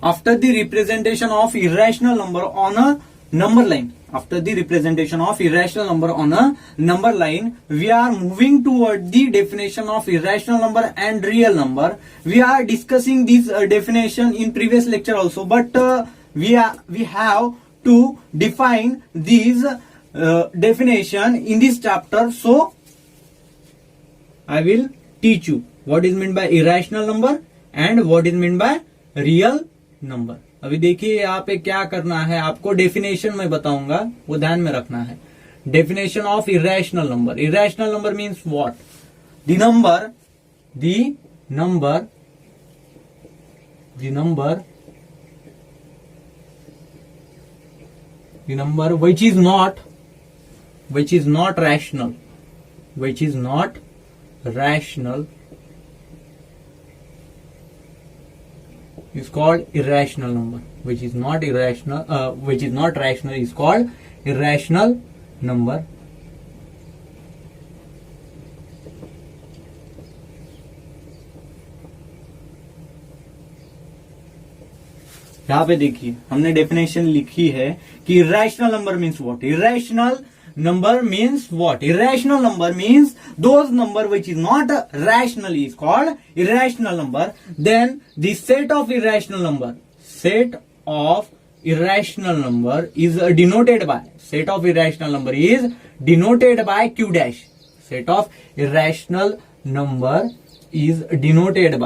after the representation of irrational number on a number line, after the representation of irrational number on a number line, we are moving toward the definition of irrational number and real number. We are discussing this definition in previous lecture also, but we have to define these definition in this chapter. So I will teach you what is meant by irrational number and what is meant by real number. अभी देखिए यहाँ पे क्या करना है, आपको definition में बताऊंगा, वो ध्यान में रखना है. Definition of irrational number. Irrational number means what? The number which is not rational, is called irrational number. Which is not rational is called irrational number. यहाँ पे देखिए हमने डेफिनेशन लिखी है कि irrational number means what? Irrational number means what? Irrational number means those number which is not rational is called irrational number. Then the set of irrational number is denoted by Q dash. Set of irrational number is denoted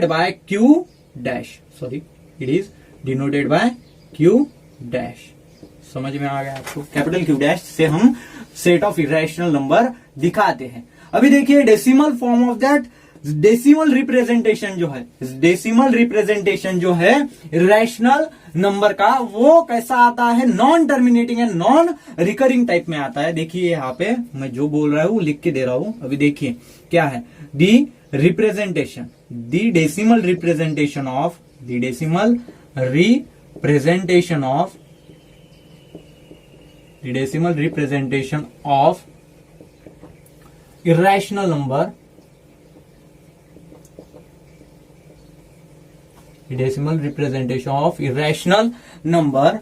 by Q dash. Sorry, it is denoted by Q dash. समझ में आ गया आपको? Capital Q dash से हम set of irrational number दिखाते हैं. अभी देखिए decimal form of that, decimal representation जो है इरेशनल नंबर का, वो कैसा आता है? Non terminating and non recurring type में आता है. देखिए यहाँ पे मैं जो बोल रहा हूँ लिख के दे रहा हूं. अभी देखिए क्या है? दी decimal representation of irrational number,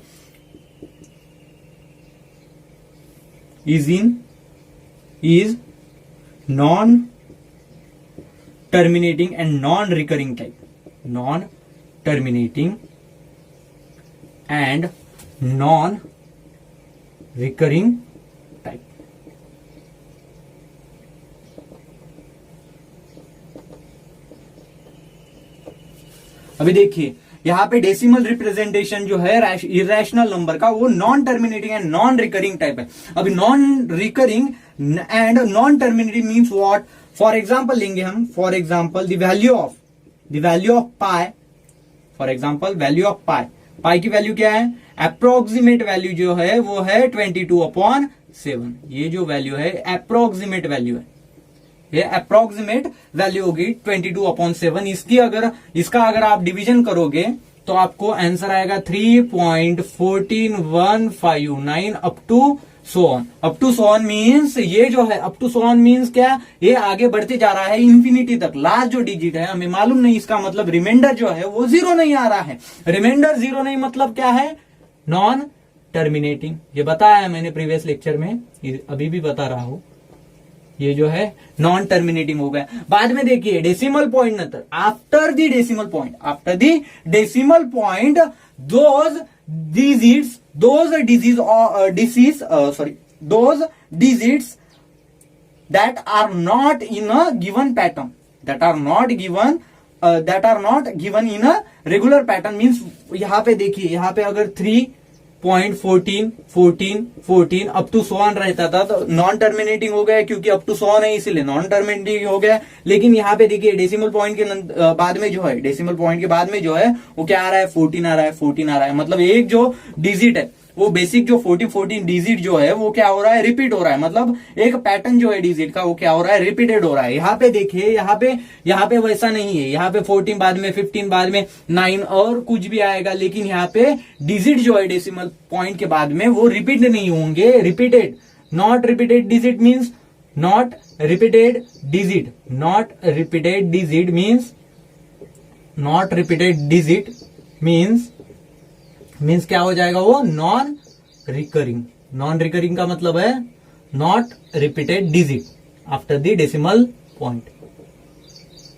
is non terminating and non-recurring type. Non-terminating and non-recurring type. अभी देखिए यहाँ पे डेसिमल रिप्रेजेंटेशन जो है इरेशनल नंबर का, वो non terminating and non recurring type है. अभी non recurring and non terminating means what? For example लेंगे हम, for example the value of pi. For example value of pi की वैल्यू क्या है? अप्रोक्सीमेट वैल्यू जो है वो है 22/7. ये जो वैल्यू है अप्रोक्सीमेट वैल्यू है, ये अप्रोक्सीमेट वैल्यू होगी 22/7. इसका अगर आप डिवीजन करोगे तो आपको आंसर आएगा 3.14159 up to so on means, ये जो है up to so on means क्या? ये आगे बढ़ते जा रहा है इंफिनिटी तक. लास्ट जो डिजिट है हमें मालूम नहीं, इसका मतलब रिमाइंडर जो है वो 0 नहीं आ रहा है. रिमाइंडर 0 नहीं मतलब क्या है? Non terminating. ये बताया है मैंने प्रीवियस लेक्चर में, अभी भी बता रहा हूं. ये जो है नॉन टर्मिनेटिंग हो गया. बाद में देखिए डेसिमल पॉइंट नंतर, after the decimal point those digits that are not in a given pattern, that are not given in a regular pattern means, यहाँ पे देखिए, यहाँ पे अगर 3.14 अप टू सो ऑन रहता था तो नॉन टर्मिनेटिंग हो गया, क्योंकि अप टू सो ऑन है इसीलिए नॉन टर्मिनेटिंग हो गया. लेकिन यहाँ पे देखिए डेसिमल पॉइंट के बाद में जो है, डेसिमल पॉइंट के बाद में जो है वो क्या आ रहा है? 14 आ रहा है. मतलब एक जो डिजिट है वो बेसिक जो 14 डिजिट जो है वो क्या हो रहा है? रिपीट हो रहा है. मतलब एक पैटर्न जो है डिजिट का वो क्या हो रहा है? रिपीटेड हो रहा है. यहाँ पे देखिए, यहाँ पे वैसा नहीं है. यहाँ पे 14 बाद में 15 बाद में 9 और कुछ भी आएगा, लेकिन यहाँ पे डिजिट जो है डेसिमल पॉइंट के बाद में वो रिपीट नहीं होंगे. Repeated, not repeated digit means not repeated digit, not repeated digit means, not repeated digit means क्या हो जाएगा वो, नॉन रिकरिंग। नॉन रिकरिंग का मतलब है not repeated digit after the decimal point,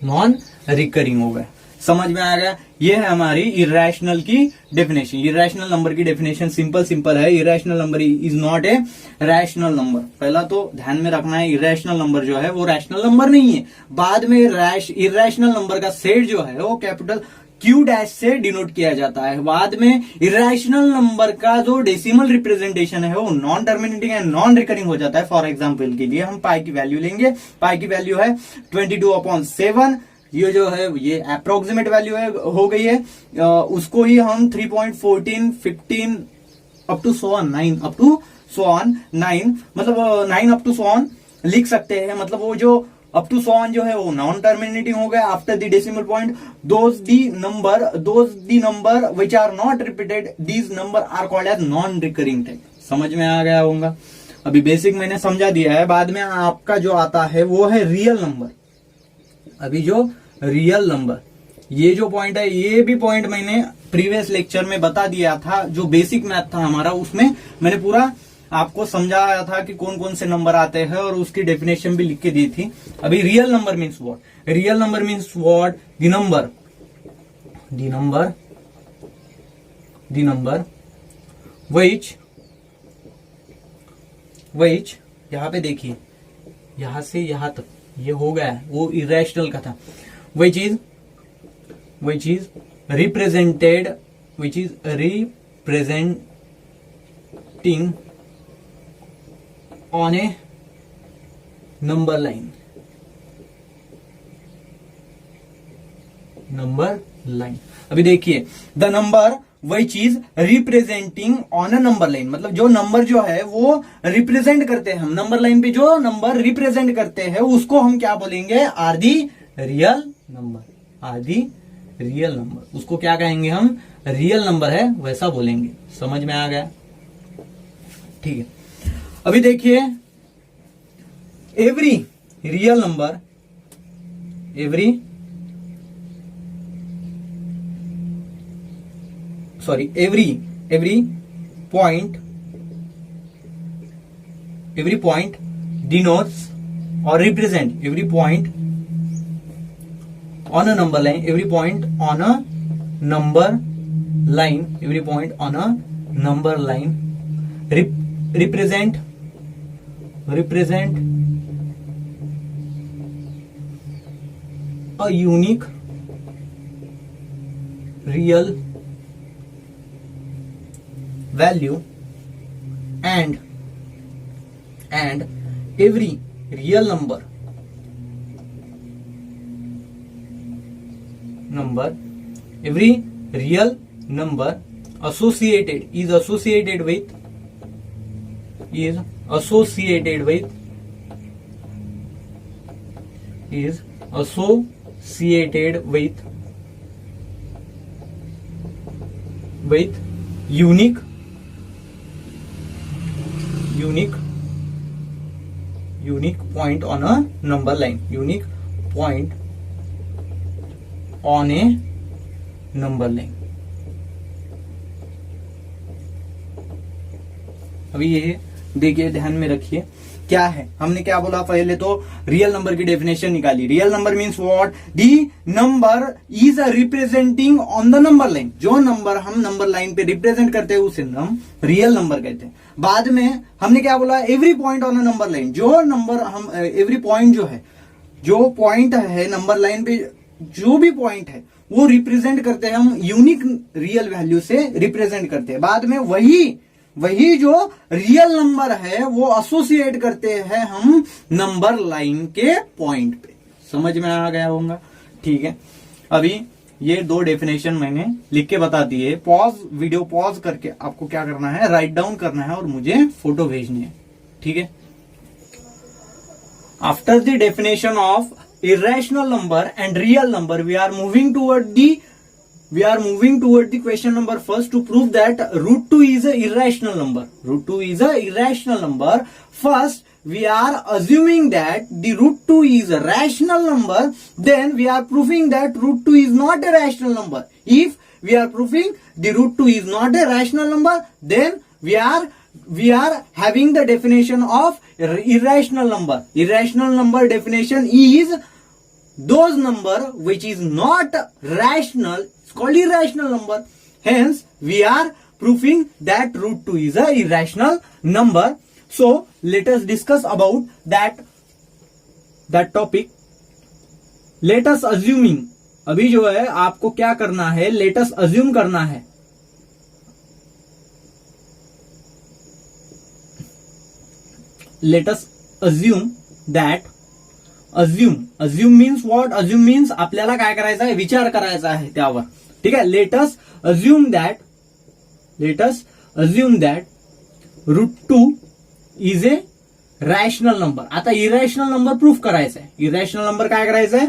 non recurring हो गया। समझ में आ गया? ये है हमारी इरेशनल की डेफिनेशन। इरेशनल नंबर की डेफिनेशन सिंपल है। Irrational number is not a rational number. पहला तो ध्यान में रखना है, इरेशनल नंबर जो है वो रैशनल नंबर नहीं है। बाद में इरेशनल नंबर का सेट जो है वो कैपिटल क्यू डैश से डिनोट किया जाता है। बाद में इरेशनल नंबर का जो डेसिमल रिप्रेजेंटेशन है वो non terminating and non recurring हो जाता है। फॉर एग्जाम्पल के लिए हम पाई की वैल्यू लेंगे। पाई की वैल्यू है 22/7। ये जो है ये अप्रोक्सीमेट वैल्यू है, हो गई है। उसको ही हम 3.14, 15 अप टू 9 मतलब 9 अप टू लिख सकते हैं। मतलब वो जो अप टू जो है वो नॉन टर्मिनेटिंग हो गया after the decimal point. Those the number which are not repeated, these numbers are called as non recurring type. समझ में आ गया होगा? अभी बेसिक मैंने समझा दिया है। बाद में आपका जो आता है वो है रियल नंबर। अभी जो रियल नंबर, ये जो पॉइंट है, ये भी पॉइंट मैंने प्रीवियस लेक्चर में बता दिया था। जो बेसिक मैथ था हमारा, उसमें मैंने पूरा आपको समझाया था कि कौन कौन से नंबर आते हैं और उसकी डेफिनेशन भी लिख के दी थी। अभी real number means what? Real number means what? The number which यहां पे देखिए, यहां से यहां तक ये हो गया है, वो इरेशनल का था। which is representing on a number line। अभी देखिए, the number which is representing on a number line, मतलब जो नंबर जो है वो रिप्रेजेंट करते हैं हम नंबर लाइन पे, जो नंबर रिप्रेजेंट करते हैं उसको हम क्या बोलेंगे? Are the real number. उसको क्या कहेंगे हम? रियल नंबर है वैसा बोलेंगे। समझ में आ गया? ठीक है। अभी देखिए, every point denotes or represent, every point on a number line, represent a unique real value, and every real number is associated with unique point on a number line, अभी ये देखिए, ध्यान में रखिए क्या है। हमने क्या बोला? पहले तो रियल नंबर की डेफिनेशन निकाली। Real number means what? The number is representing on the number line. जो नंबर हम नंबर लाइन पे रिप्रेजेंट करते हैं उसे हम रियल नंबर कहते हैं। बाद में हमने क्या बोला? Every point on a number line. जो नंबर हम एवरी पॉइंट जो है, जो पॉइंट है नंबर लाइन पे, जो भी पॉइंट है वो रिप्रेजेंट करते हैं हम यूनिक रियल वैल्यू से रिप्रेजेंट करते हैं। बाद में वही जो रियल नंबर है वो एसोसिएट करते हैं हम नंबर लाइन के पॉइंट पे। समझ में आ गया होगा? ठीक है। अभी ये दो डेफिनेशन मैंने लिख के बता दिए। वीडियो पॉज करके आपको क्या करना है? राइट डाउन करना है और मुझे फोटो भेजनी है। ठीक है। After the definition of irrational number and real number, we are moving toward the question number first to prove that root 2 is a irrational number. First, we are assuming that the root 2 is a rational number, then we are proving that root 2 is not a rational number. If we are proving the root 2 is not a rational number, then we are having the definition of irrational number. Irrational number definition is those number which is not rational, it's called irrational number. Hence, we are proving that root 2 is a irrational number. So, let us discuss about that topic. Let us assuming, अभी जो है आपको क्या करना है, let us assume करना है. Let us assume that assume means what? Assume means आपल्याला काय करायचं आहे, विचार करायचा आहे त्यावर. ठीक आहे. Let us assume that root 2 is a rational number. आता irrational number प्रूफ करायचा आहे. irrational number काय करायचं आहे,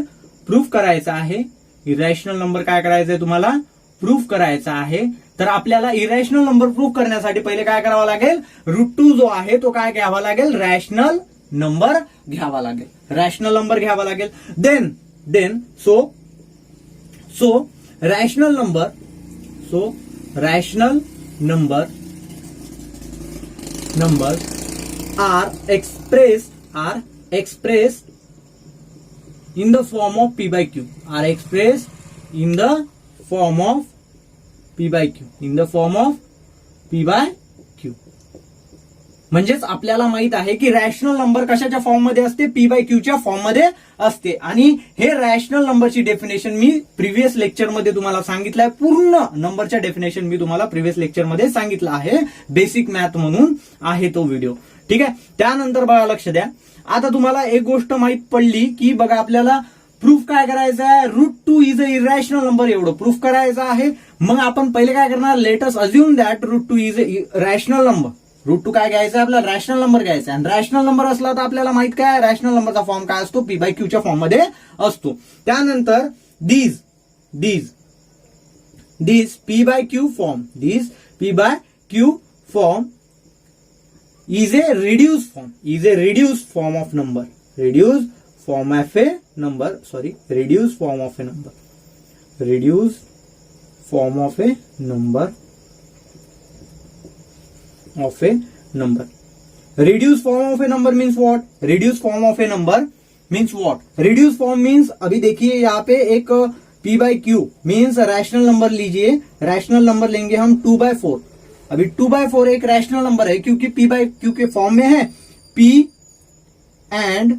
प्रूफ करायचा आहे. irrational number काय करायचं आहे तुम्हाला, प्रूफ करायचा आहे. तर आपल्याला इरॅशनल नंबर प्रूफ करण्यासाठी पहिले काय करावं लागेल, रूट 2 जो आहे तो काय घ्यावा लागेल, रॅशनल नंबर घ्यावा लागेल. रॅशनल नंबर घ्यावा लागेल. Then so rational number are expressed in the form of p by q. Are expressed in the form of p by q. In the form of p by q. म्हणजेच आपल्याला माहित आहे की rational number कशाच्या form मध्ये असते, P bye क्यूच्या form मध्ये असते. आणि हे रॅशनल नंबरची डेफिनेशन मी प्रिव्हियस लेक्चर मध्ये तुम्हाला सांगितलं आहे. पूर्ण नंबरच्या डेफिनेशन मी तुम्हाला प्रिव्हियस लेक्चर मध्ये सांगितलं आहे. बेसिक मॅथ म्हणून आहे तो व्हिडिओ. ठीक आहे. त्यानंतर बघा, लक्ष द्या. आता तुम्हाला एक गोष्ट माहित पडली की बघा आपल्याला प्रूफ काय करायचं आहे, root 2 is a irrational number, एवढं प्रूफ करायचं आहे. मग आपण पहिले काय करणार, let us assume that root 2 is a rational number. Root 2 काय घ्यायचं आहे, आपल्याला रॅशनल नंबर घ्यायचा आहे. आणि रॅशनल नंबर असला तर आपल्याला माहित काय, रॅशनल नंबरचा फॉर्म काय असतो, पी बाय क्यूच्या फॉर्म मध्ये असतो. त्यानंतर these p by q form is a reduced form of number. Reduced form of a number. Reduced form of a number means what? Reduced form of a number means what? Reduced form means, अभी देखिए यहाँ पे एक p by q means rational number लीजिए. Rational number लेंगे हम 2/4. अभी 2/4 एक रैशनल नंबर है क्योंकि p by q के फॉर्म में है. p and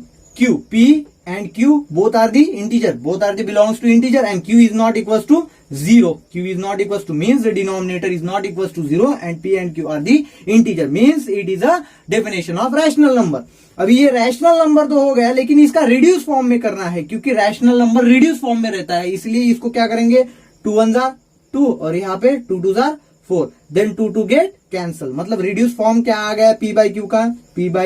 q both are the integer, both are the belongs to integer, and q is not equals to 0. q is not equals to means the denominator is not equals to 0, and p and q are the integer, means it is a definition of rational number. अभी ये rational number तो हो गया, लेकिन इसका reduce form में करना है क्योंकि रैशनल नंबर रिड्यूस फॉर्म में रहता है. इसलिए इसको क्या करेंगे, 2 1 2 और यहाँ पे 2 2 4, देन 2 2 गेट कैंसल. मतलब रिड्यूस फॉर्म क्या आ गया, p बाई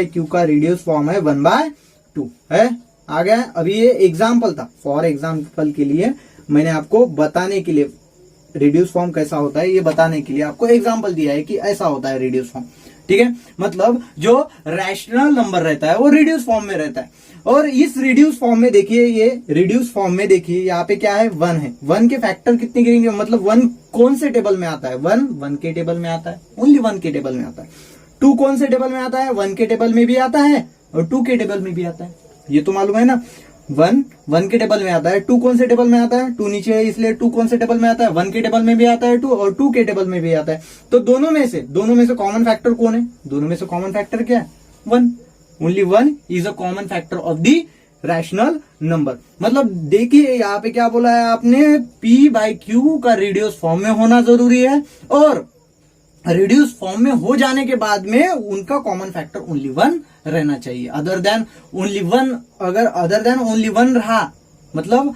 क्यू का रिड्यूस फॉर्म है 1/2 है, आ गया. अभी ये एग्जाम्पल था, फॉर एग्जाम्पल के लिए मैंने आपको बताने के लिए रिड्यूस फॉर्म कैसा होता है ये बताने के लिए आपको एग्जाम्पल दिया है कि ऐसा होता है रिड्यूस फॉर्म. ठीक है. मतलब जो रैशनल नंबर रहता है वो रिड्यूस फॉर्म में रहता है. और इस रिड्यूस फॉर्म में देखिए, ये रिड्यूस फॉर्म में देखिए यहाँ पे क्या है, 1 है. 1 के फैक्टर कितने गिरेंगे, मतलब 1 कौन से टेबल में आता है, 1 के टेबल में आता है, ओनली 1 के टेबल में आता है. 2 कौन से टेबल में आता है, 1 के टेबल में भी आता है और 2 के टेबल में भी आता है. ये तो मालूम है ना. 1 के टेबल में आता है, 2 कौन से टेबल में आता है, 2 नीचे है इसलिए 2 कौन से टेबल में आता है, 1 के टेबल में भी आता है 2 और 2 के टेबल में भी आता है. तो दोनों में से कॉमन फैक्टर कौन है, दोनों में से कॉमन फैक्टर क्या है, 1. Only 1 is a common factor of the rational number. मतलब देखिए यहाँ पे क्या बोला है आपने, p बाई क्यू का रिड्यूस फॉर्म में होना जरूरी है, और रिड्यूस फॉर्म में हो जाने के बाद में उनका कॉमन फैक्टर ओनली 1 रहना चाहिए. अदर देन ओनली 1 रहा, मतलब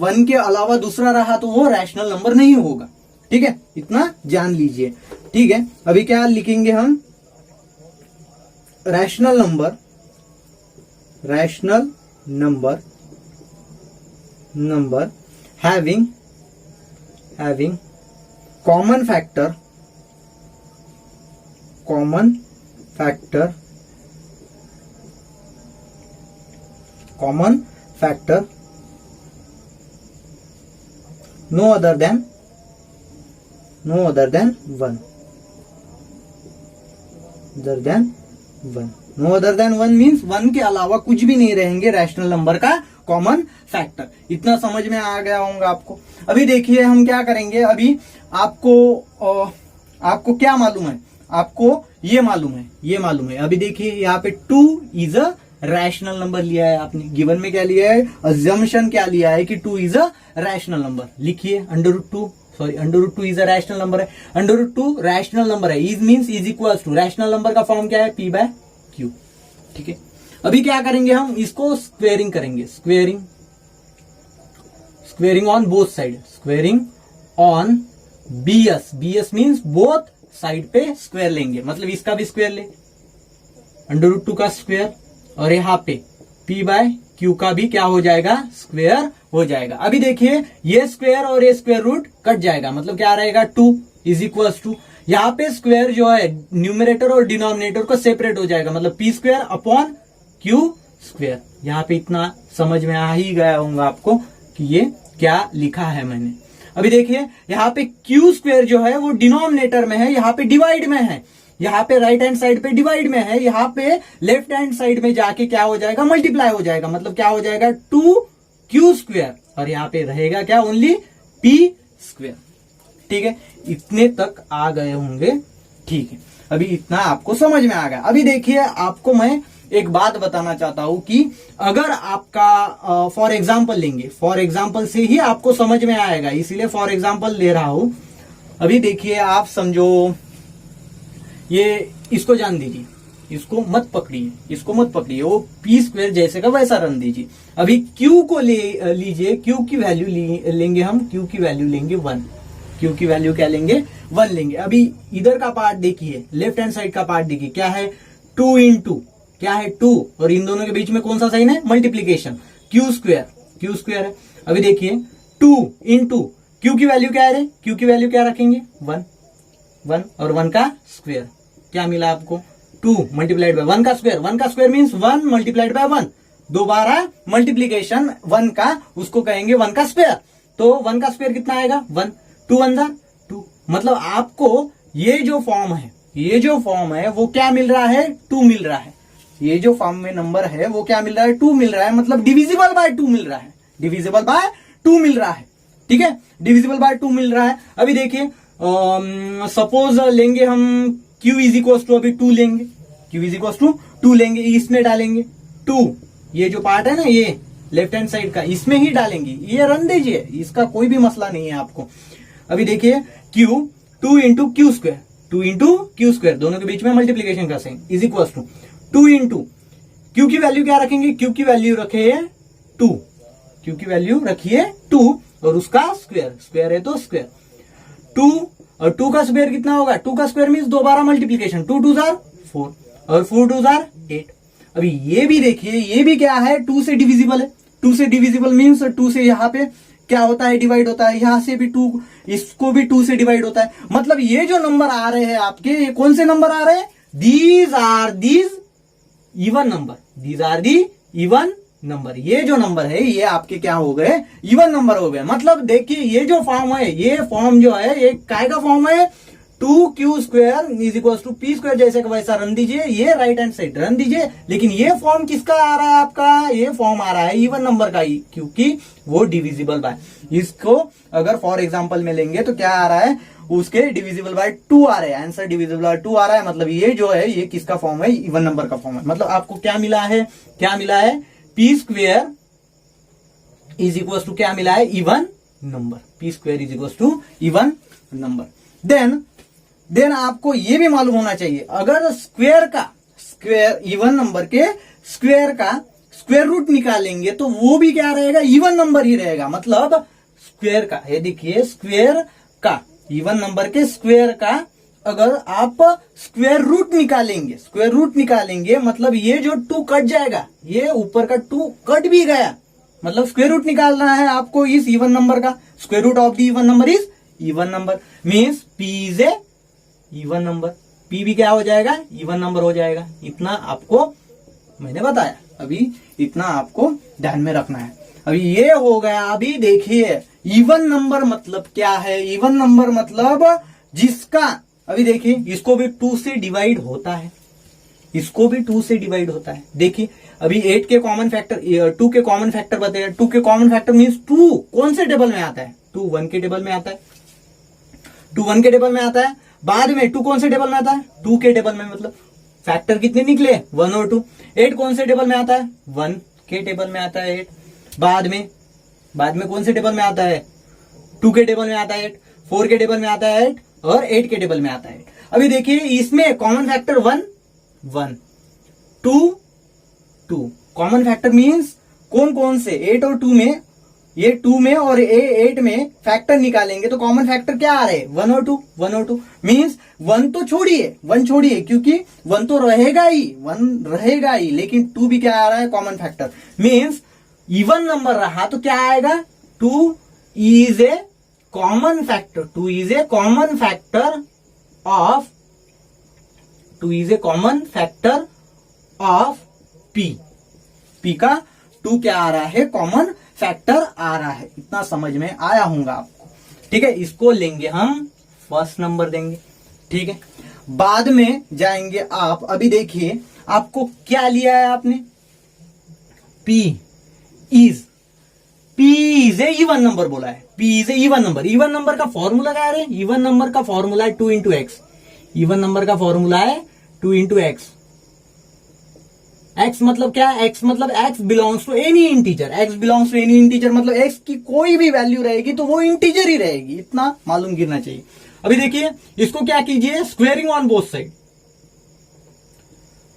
1 के अलावा दूसरा रहा तो वो रैशनल नंबर नहीं होगा. ठीक है, इतना जान लीजिए. ठीक है. अभी क्या लिखेंगे हम, rational number having common factor common factor no other than 1 no other than 1 means 1 के अलावा कुछ भी नहीं रहेंगे रैशनल नंबर का कॉमन फैक्टर। इतना समझ में आ गया होगा आपको। अभी देखिए हम क्या करेंगे। अभी आपको क्या मालूम है, आपको ये मालूम है। अभी देखिए यहाँ पे 2 इज अ रैशनल नंबर लिया है आपने, गिवन में क्या लिया है, अजम्पशन क्या लिया है कि 2 इज अ रैशनल नंबर। लिखिए √2 इज अ रैशनल नंबर है, √2 रैशनल नंबर है, is means is equal to rational number का फॉर्म क्या है, P/Q। ठीक है, अभी क्या करेंगे हम, इसको स्क्वेयरिंग करेंगे, squaring on both side, squaring on BS means both side पे स्क्वेयर लेंगे, मतलब इसका भी स्क्वेयर ले, √2 का स्क्वेयर, और यहाँ पे P/Q का भी क्या हो जाएगा, स्क्वेयर हो जाएगा। अभी देखिए ये स्क्वेयर और ये स्क्वेयर रूट कट जाएगा, मतलब क्या रहेगा, 2 इज इक्वल टू, यहाँ पे स्क्वेयर जो है न्यूमरेटर और डिनोमिनेटर को सेपरेट हो जाएगा, मतलब P²/Q²। यहाँ पे इतना समझ में आ ही गया होगा आपको कि ये क्या लिखा है मैंने। अभी देखिए यहाँ पे Q² जो है वो डिनोमिनेटर में है, यहाँ पे डिवाइड में है, यहाँ पे राइट हैंड साइड पे डिवाइड में है, यहाँ पे लेफ्ट हैंड साइड में जाके क्या हो जाएगा, मल्टीप्लाई हो जाएगा, मतलब क्या हो जाएगा 2Q², और यहाँ पे रहेगा क्या, ओनली P²। ठीक है, इतने तक आ गए होंगे। ठीक है, अभी इतना आपको समझ में आ गया। अभी देखिए आपको मैं एक बात बताना चाहता हूं कि अगर आपका फॉर एग्जाम्पल लेंगे, फॉर एग्जाम्पल से ही आपको समझ में आएगा, इसीलिए फॉर एग्जाम्पल ले रहा हूं। अभी देखिए आप समझो, ये इसको जान दीजिए, इसको मत पकड़िए, वो P² जैसे का वैसा रन दीजिए। अभी Q को लीजिए, Q की वैल्यू लेंगे हम, Q की वैल्यू लेंगे 1, Q की वैल्यू क्या लेंगे, 1 लेंगे। अभी इधर का पार्ट देखिए, लेफ्ट हैंड साइड का पार्ट देखिए, क्या है 2 × क्या है 2, और इन दोनों के बीच में कौन सा साइन है, मल्टीप्लीकेशन, Q² है। अभी देखिए 2 × Q की वैल्यू क्या है, Q की वैल्यू क्या रखेंगे, 1 और 1 का स्क्वायर, क्या मिला आपको, 2 मल्टीप्लाइड बाय 1 का स्क्वायर, 1 का स्क्वायर मीन्स 1 मल्टीप्लाइड बाय 1, दोबारा मल्टीप्लीकेशन 1 का, उसको कहेंगे 1 का स्क्वायर। तो 1 का स्क्वायर कितना आएगा, 1, 2 1 2, मतलब आपको ये जो फॉर्म है वो क्या मिल रहा है, 2 मिल रहा है। ये जो फॉर्म में नंबर है वो क्या मिल रहा है, 2 मिल रहा है, मतलब डिविजिबल बाय 2 मिल रहा है, ठीक है, डिविजिबल बाय 2 मिल रहा है। अभी देखिए सपोज लेंगे हम Q इज इक्वल टू, अभी 2 लेंगे, Q इज इक्वल टू 2 लेंगे, इसमें डालेंगे 2, ये जो पार्ट है ना, ये लेफ्ट हैंड साइड का, इसमें ही डालेंगे, ये रन दीजिए, इसका कोई भी मसला नहीं है आपको। अभी देखिए Q 2 × Q², दोनों के बीच में मल्टीप्लीकेशन का sign, is equal to 2 × Q की वैल्यू क्या रखेंगे, Q की वैल्यू रखे 2, Q की वैल्यू रखिए 2, और उसका स्क्वायर है तो स्क्वायर, 2 और 2 का स्क्वायर कितना होगा, 2 का स्क्वायर मीन्स दोबारा मल्टीप्लीकेशन, 2 2 4 और 4 2 8। अभी ये भी देखिए, ये भी क्या है, 2 से डिविजिबल है, 2 से डिविजिबल मीन्स 2 से यहाँ पे क्या होता है, डिवाइड होता है, यहां से भी 2, इसको भी 2 से डिवाइड होता है, मतलब ये जो नंबर आ रहे हैं आपके, ये कौन से नंबर आ रहे हैं, दीज आर इवन नंबर, ये जो नंबर है ये आपके क्या हो गए, इवन नंबर हो गए। मतलब देखिए ये जो फॉर्म है, ये फॉर्म जो है, ये काय का फॉर्म है, 2Q² is equal to P² जैसे का वैसा रन दीजिए, ये राइट हैंड साइड रन दीजिए, लेकिन ये फॉर्म किसका आ रहा है आपका, ये फॉर्म आ रहा है इवन नंबर का ही, क्योंकि वो डिविजिबल बाय, इसको अगर फॉर एग्जांपल में लेंगे तो क्या आ रहा है, उसके डिविजिबल बाय 2 आ रहे हैं, आंसर डिविजिबल बाय 2 आ रहा है, मतलब ये जो है ये किसका फॉर्म है, इवन नंबर का फॉर्म है। मतलब आपको क्या मिला है, P² इज इक्वल टू क्या मिला है, even number, P² is equal to even number. Then आपको ये भी मालूम होना चाहिए, अगर स्क्वेयर इवन नंबर के स्क्वेयर का स्क्वेयर रूट निकालेंगे तो वो भी क्या रहेगा, इवन नंबर ही रहेगा। मतलब स्क्वेयर का, ये देखिए स्क्वेयर का, इवन नंबर के स्क्वेयर का अगर आप स्क्वेयर रूट निकालेंगे, मतलब ये जो 2 कट जाएगा, ये ऊपर का 2 कट भी गया, मतलब स्क्वेयर रूट निकालना है आपको इस इवन नंबर का, square root of the even number is even number, means P is a even number, P भी क्या हो जाएगा, इवन नंबर हो जाएगा। इतना आपको मैंने बताया। अभी इतना आपको ध्यान में रखना है। अभी ये हो गया। अभी देखिए इवन नंबर मतलब क्या है। इवन नंबर मतलब जिसका, अभी देखिए इसको भी 2 से डिवाइड होता है, इसको भी 2 से डिवाइड होता है। देखिए अभी 8 के कॉमन फैक्टर, 2 के कॉमन फैक्टर बताइए। 2 के कॉमन फैक्टर मीन्स 2 कौन से टेबल में आता है? 2 1 के टेबल में आता है। 2 1 के टेबल में आता है। बाद में 2 कौन से टेबल में आता है? 2 के टेबल में। मतलब फैक्टर कितने निकले? 1 और 2। 8 कौन से टेबल में आता है? 1 के टेबल में आता है 8। बाद में कौन से टेबल में आता है? 2 के टेबल में आता है 8। 4 के टेबल में आता है 8 और 8 के टेबल में आता है 8। अभी देखिए इसमें common factor 1 1, 2 2। Common factor means कौन कौन से? 8 और 2 में, ये 2 में और 8 में फैक्टर निकालेंगे तो कॉमन फैक्टर क्या आ रहे हैं? 1 और 2, 1 और 2। मीन्स 1 तो छोड़िए, 1 छोड़िए क्योंकि 1 तो रहेगा ही, 1 रहेगा ही, लेकिन 2 भी क्या आ रहा है? Common factor. Means even number रहा तो क्या आएगा? 2 is a common factor. 2 is a common factor of, 2 is a common factor of P। P का 2 क्या आ रहा है? कॉमन फैक्टर आ रहा है। इतना समझ में आया होगा आपको। ठीक है, इसको लेंगे हम फर्स्ट नंबर देंगे। ठीक है, बाद में जाएंगे आप। अभी देखिए आपको क्या लिया है आपने? P is a even number बोला है। P is a even number. Even number का फॉर्मूला क्या है? इवन नंबर का फॉर्मूला है 2 इंटू एक्स। इवन नंबर का फॉर्मूला है 2 इंटू एक्स। x मतलब क्या? x मतलब x belongs to any integer. x belongs to any integer मतलब x की कोई भी वैल्यू रहेगी तो वो इंटीजर ही रहेगी। इतना मालूम गिरना चाहिए। अभी देखिए इसको क्या कीजिए? Squaring on both side.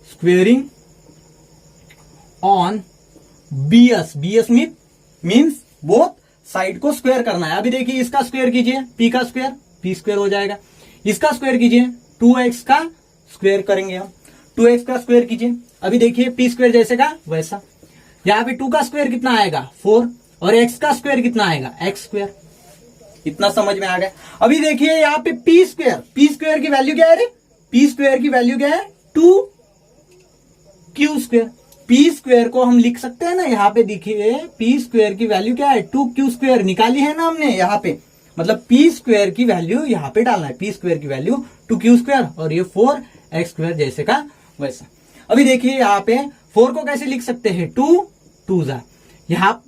Squaring on bs means both side को स्क्वेयर करना है। अभी देखिए इसका स्क्वेयर कीजिए, p का स्क्वेयर, p स्क्वेयर हो जाएगा। इसका स्क्वेयर कीजिए, 2x का स्क्वेयर करेंगे हम, 2x का स्क्वेयर कीजिए। अभी देखिए p स्क्वेयर जैसे का वैसा। यहां पे 2 का स्क्वेयर कितना आएगा? 4 और x का स्क्वेयर कितना आएगा? x square. इतना समझ में आ गया। अभी देखिए यहाँ पे p स्क्वेयर की वैल्यू क्या है रे? p स्क्वेयर की वैल्यू क्या है? 2q square. p स्क्वेयर को हम लिख सकते हैं ना, यहाँ पे देखिए p स्क्वेयर की वैल्यू क्या है? 2q स्क्वेयर निकाली है ना हमने यहाँ पे। मतलब p स्क्वेयर की वैल्यू यहाँ पे डालना है। p स्क्वेयर की वैल्यू 2q स्क्वेयर और ये 4x स्क्वेयर जैसे का वैसा। अभी देखिए यहाँ पे 4 को कैसे लिख सकते हैं? 2 2 जा, यहाँ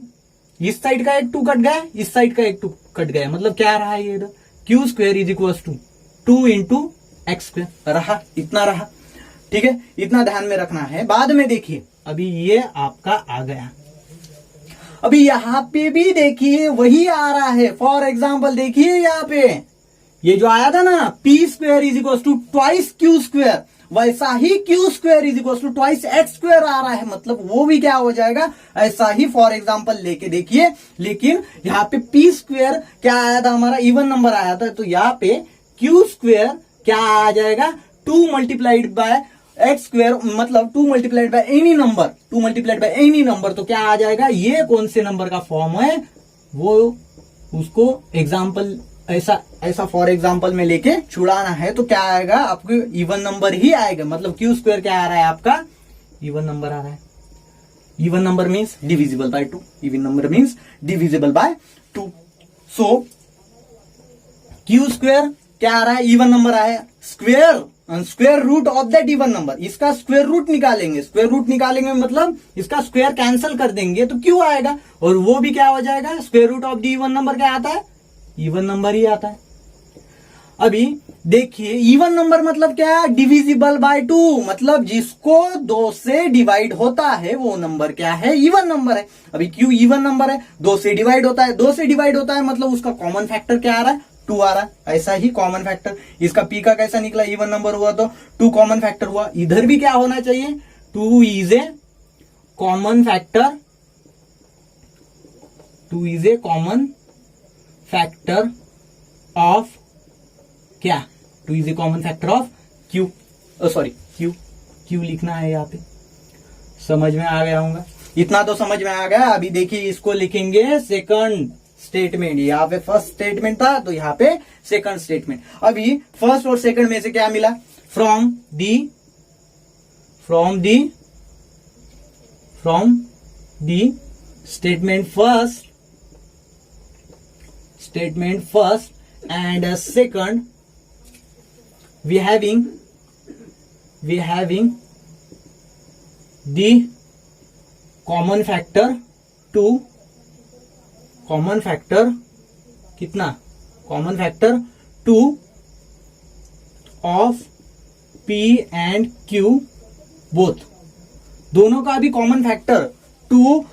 इस साइड का एक 2 कट गया, इस साइड का एक 2 कट गया। मतलब क्या रहा है? ये q square is equal to 2 into x square रहा। इतना रहा। ठीक है, इतना ध्यान में रखना है। बाद में देखिए अभी ये आपका आ गया। अभी यहाँ पे भी देखिए वही आ रहा है। फॉर एग्जाम्पल देखिए यहाँ पे ये जो आया था ना, p square is equal to twice q square, वैसा ही q square is equal to twice x square आ रहा है। मतलब वो भी क्या हो जाएगा? ऐसा ही फॉर एग्जाम्पल लेके देखिए। लेकिन यहाँ पे p स्क्वेयर क्या आया था? हमारा इवन नंबर आया था। तो यहाँ पे q स्क्वेयर क्या आ जाएगा? 2 मल्टीप्लाइड बाय एक्स स्क्वेयर, मतलब 2 multiplied by any number, 2 multiplied by any number. तो क्या आ जाएगा? ये कौन से नंबर का फॉर्म है वो उसको एग्जाम्पल ऐसा फॉर एग्जाम्पल में लेके छुड़ाना है। तो क्या आएगा? आपको इवन नंबर ही आएगा। मतलब क्यू स्क्वेयर क्या आ रहा है? आपका इवन नंबर आ रहा है। Even number means divisible by 2। Even number means divisible by 2। So q square क्या आ रहा है? इवन नंबर आया। Square root of that even number, इसका स्क्वेयर रूट निकालेंगे। स्क्वेयर रूट निकालेंगे मतलब इसका स्क्वेयर कैंसिल कर देंगे तो क्यों आएगा? और वो भी क्या हो जाएगा? Square root of the even number क्या आता है? इवन नंबर ही आता है। अभी देखिए इवन नंबर मतलब क्या? Divisible by 2। मतलब जिसको 2 से डिवाइड होता है वो नंबर क्या है? इवन नंबर है। अभी क्यों इवन नंबर है? 2 से डिवाइड होता है। 2 से डिवाइड होता है मतलब उसका कॉमन फैक्टर क्या आ रहा है? 2 आ रहा है। ऐसा ही कॉमन फैक्टर इसका p का कैसा निकला? इवन नंबर हुआ तो 2 कॉमन फैक्टर हुआ। इधर भी क्या होना चाहिए? 2 is a common factor, 2 is a common factor of क्या? 2 is a common factor of q। Sorry q लिखना है यहाँ पे। समझ में आ गया होगा। इतना तो समझ में आ गया। अभी देखिए इसको लिखेंगे सेकंड स्टेटमेंट। यहाँ पे फर्स्ट स्टेटमेंट था तो यहाँ पे सेकंड स्टेटमेंट। अभी फर्स्ट और सेकंड में से क्या मिला? From the from the statement first and second we having the common factor 2 कितना common factor 2 of P and Q both, दोनों का भी कॉमन फैक्टर 2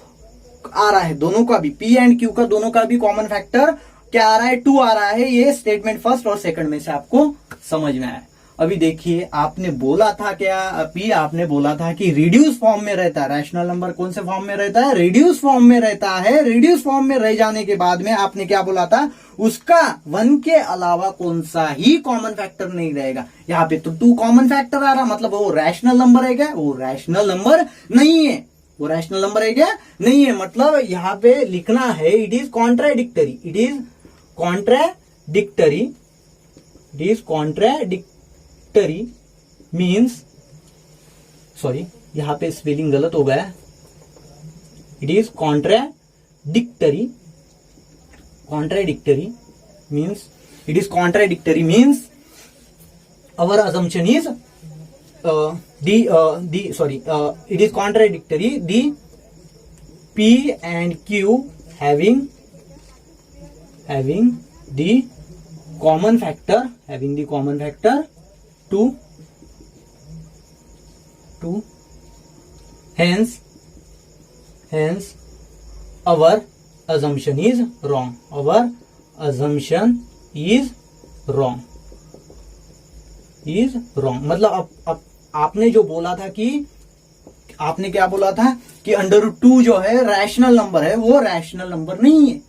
आ रहा है, दोनों का भी P एंड Q का दोनों का भी कॉमन फैक्टर क्या आ रहा है 2 आ रहा है। ये स्टेटमेंट फर्स्ट और सेकंड में से आपको समझ में आया। अभी देखिए आपने बोला था क्या P, आपने बोला था कि रिड्यूस फॉर्म में रहता है। रैशनल नंबर कौन से फॉर्म में रहता है? रिड्यूस फॉर्म में रहता है। रिड्यूस फॉर्म में रह जाने के बाद में आपने क्या बोला था? उसका 1 के अलावा कौन सा ही कॉमन फैक्टर नहीं रहेगा। यहाँ पे तो 2 कॉमन फैक्टर आ रहा, मतलब वो रैशनल नंबर है क्या? वो रैशनल नंबर नहीं है। वो रैशनल नंबर है क्या? नहीं है। मतलब यहाँ पे लिखना है it is contradictory. It is contradictory means, sorry यहां पे स्पेलिंग गलत हो गया। It is contradictory means our assumption is it is contradictory, the P and Q having the common factor 2, hence our assumption is wrong. मतलब अब आपने जो बोला था कि आपने क्या बोला था कि √2 जो है रैशनल नंबर है, वो रैशनल नंबर नहीं है।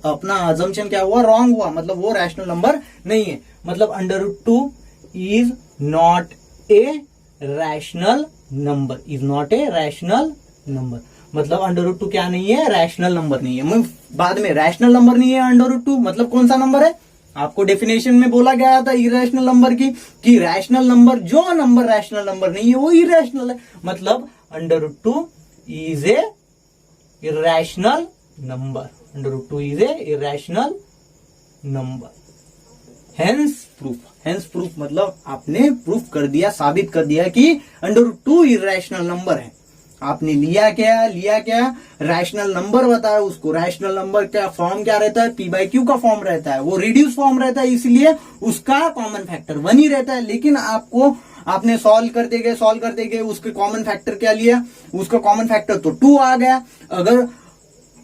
अपना अजम्पशन क्या हुआ? रॉन्ग हुआ। मतलब वो रैशनल नंबर नहीं है। मतलब √2 is not a rational number, मतलब √2 क्या नहीं है? रैशनल नंबर नहीं है। बाद में रैशनल नंबर नहीं है √2, मतलब कौन सा नंबर है? आपको डेफिनेशन में बोला गया था इरेशनल नंबर की कि रैशनल नंबर, जो नंबर रैशनल नंबर नहीं है वो इरेशनल है। मतलब √2 is a irrational number. Hence proof मतलब आपने प्रूफ कर दिया, साबित कर दिया कि √2 इरेशनल नंबर है। आपने लिया क्या? रैशनल नंबर बताया उसको। रैशनल नंबर का फॉर्म क्या रहता है? P/Q का फॉर्म रहता है। वो रिड्यूस फॉर्म रहता है, इसलिए उसका कॉमन फैक्टर 1 ही रहता है। लेकिन आपने सॉल्व करते गए उसके कॉमन फैक्टर क्या लिया? उसका कॉमन फैक्टर तो 2 आ गया। अगर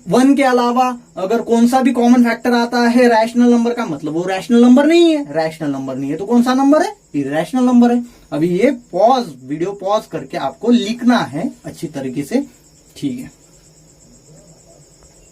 1 के अलावा अगर कौन सा भी कॉमन फैक्टर आता है रैशनल नंबर का, मतलब वो रैशनल नंबर नहीं है। रैशनल नंबर नहीं है तो कौन सा नंबर है? इरेशनल नंबर है। अभी ये वीडियो पॉज करके आपको लिखना है अच्छी तरीके से, ठीक है।